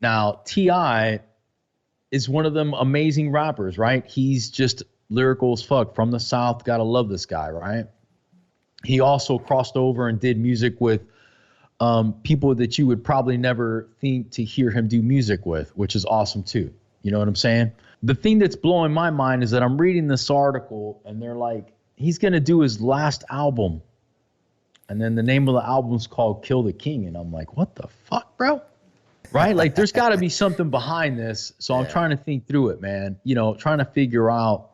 Now, T.I. is one of them amazing rappers, right? He's just lyrical as fuck from the South. Gotta love this guy, right? He also crossed over and did music with people that you would probably never think to hear him do music with, which is awesome too. You know what I'm saying? The thing that's blowing my mind is that I'm reading this article and they're like, he's going to do his last album. And then the name of the album is called Kill the King. And I'm like, what the fuck, bro? Right? Like, there's got to be something behind this. So I'm trying to think through it, man. You know, trying to figure out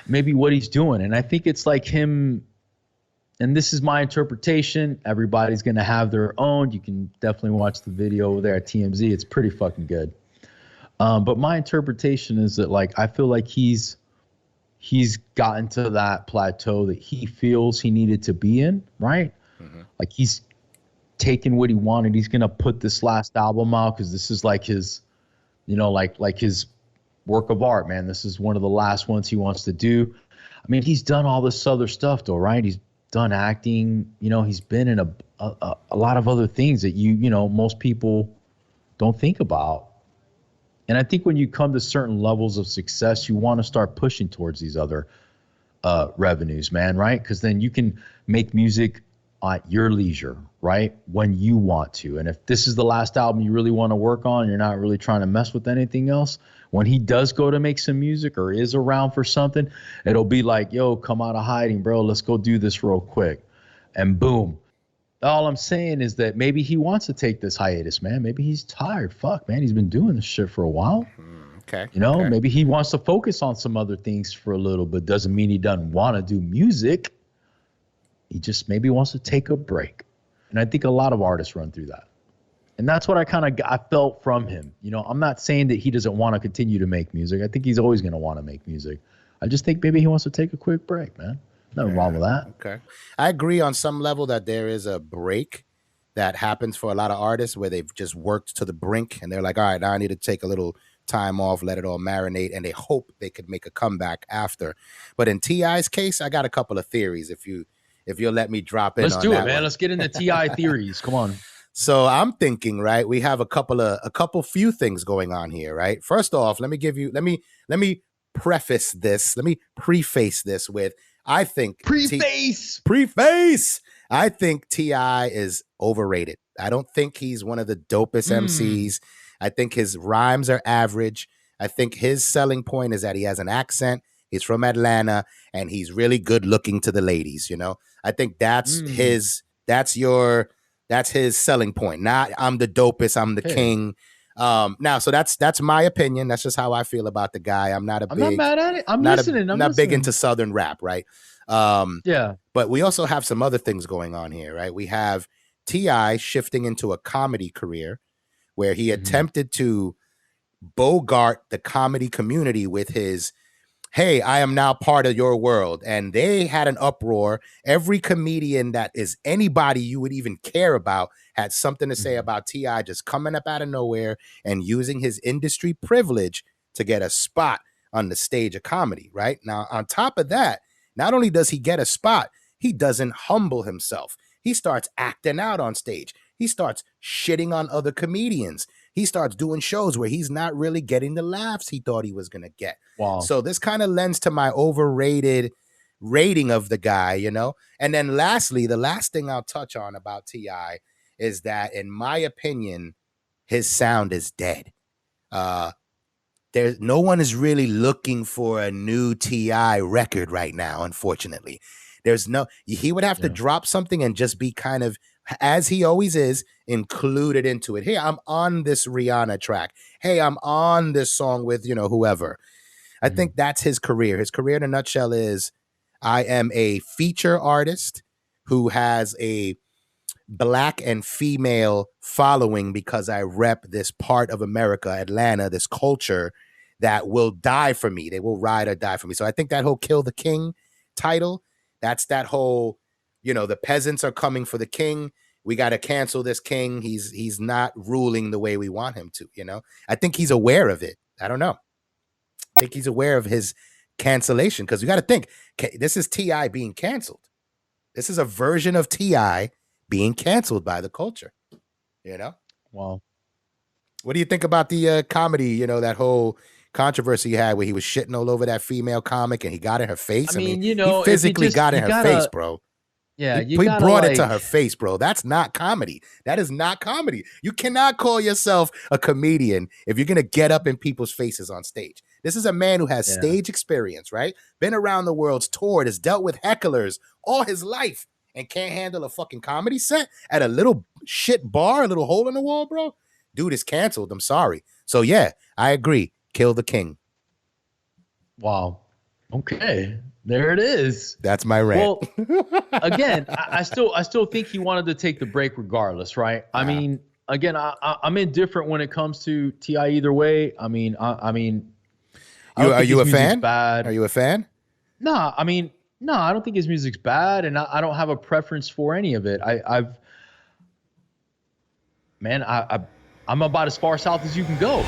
maybe what he's doing. And I think it's like him, and this is my interpretation. Everybody's going to have their own. You can definitely watch the video over there at TMZ. It's pretty fucking good. But my interpretation is that, like, I feel like he's gotten to that plateau that he feels he needed to be in, right? Mm-hmm. Like, he's taken what he wanted. He's going to put this last album out because this is like his, you know, like his work of art, man. This is one of the last ones he wants to do. I mean, he's done all this other stuff, though, right? He's done acting. You know, he's been in a lot of other things that you know, most people don't think about. And I think when you come to certain levels of success, you want to start pushing towards these other revenues, man, right? Because then you can make music at your leisure, right? When you want to. And if this is the last album you really want to work on, you're not really trying to mess with anything else. When he does go to make some music or is around for something, it'll be like, yo, come out of hiding, bro. Let's go do this real quick. And boom. All I'm saying is that maybe he wants to take this hiatus, man. Maybe he's tired. Fuck, man. He's been doing this shit for a while. Okay. You know, okay. Maybe he wants to focus on some other things for a little bit. Doesn't mean he doesn't want to do music. He just maybe wants to take a break. And I think a lot of artists run through that. And that's what I felt from him. You know, I'm not saying that he doesn't want to continue to make music. I think he's always going to want to make music. I just think maybe he wants to take a quick break, man. Nothing wrong with that. Okay. I agree on some level that there is a break that happens for a lot of artists where they've just worked to the brink and they're like, all right, now I need to take a little time off, let it all marinate, and they hope they could make a comeback after. But in T.I.'s case, I got a couple of theories if you'll let me drop in. Let's on do that it, man. one. Let's get into T.I. theories. Come on. So I'm thinking, right, we have a few things going on here, right? First off, let me preface this with, I think preface. I think T.I. is overrated. I don't think he's one of the dopest MCs. I think his rhymes are average. I think his selling point is that he has an accent. He's from Atlanta and he's really good looking to the ladies, you know? I think that's his selling point. Not I'm the dopest, I'm the king. Now, so that's my opinion. That's just how I feel about the guy. I'm not mad at it. I'm listening. I'm not big into Southern rap, right? Yeah. But we also have some other things going on here, right? We have T.I. shifting into a comedy career where he attempted to bogart the comedy community with his, hey, I am now part of your world. And they had an uproar. Every comedian that is anybody you would even care about had something to say about T.I. just coming up out of nowhere and using his industry privilege to get a spot on the stage of comedy, right? Now, on top of that, not only does he get a spot, he doesn't humble himself. He starts acting out on stage. He starts shitting on other comedians. He starts doing shows where he's not really getting the laughs he thought he was going to get. Wow. So this kind of lends to my overrated rating of the guy, you know? And then lastly, the last thing I'll touch on about T.I. is that, in my opinion, his sound is dead. There's no one is really looking for a new T.I. record right now, unfortunately. He would have to drop something and just be kind of, as he always is, included into it. Hey, I'm on this Rihanna track. Hey, I'm on this song with, you know, whoever. I think that's his career. His career in a nutshell is, I am a feature artist who has a Black and female following because I rep this part of America, Atlanta, this culture that will die for me. They will ride or die for me. So I think that whole Kill the King title, that's that whole, you know, the peasants are coming for the king. We got to cancel this king. He's not ruling the way we want him to, you know. I think he's aware of it. I don't know. I think he's aware of his cancellation because you got to think, this is T.I. being canceled. This is a version of T.I. being canceled by the culture, you know? Wow. What do you think about the comedy? You know, that whole controversy he had where he was shitting all over that female comic and he got in her face. I mean, you he know, if physically got in you her face, gotta, bro. yeah, you He gotta brought it to like, her face, bro. That's not comedy. That is not comedy. You cannot call yourself a comedian if you're going to get up in people's faces on stage. This is a man who has yeah, stage experience, right? Been around the world, toured, has dealt with hecklers all his life and can't handle a fucking comedy set at a little shit bar, a little hole in the wall, bro. Dude is canceled. I'm sorry. So, yeah, I agree. Kill the king. wow. Okay, there it is. That's my rant. Well, again, I still think he wanted to take the break regardless, right? I mean, again, I'm indifferent when it comes to T.I. either way. I mean, I mean, Are you a fan? Bad. Are you a fan? No, I mean, no, I don't think his music's bad, and I don't have a preference for any of it. I'm about as far south as you can go.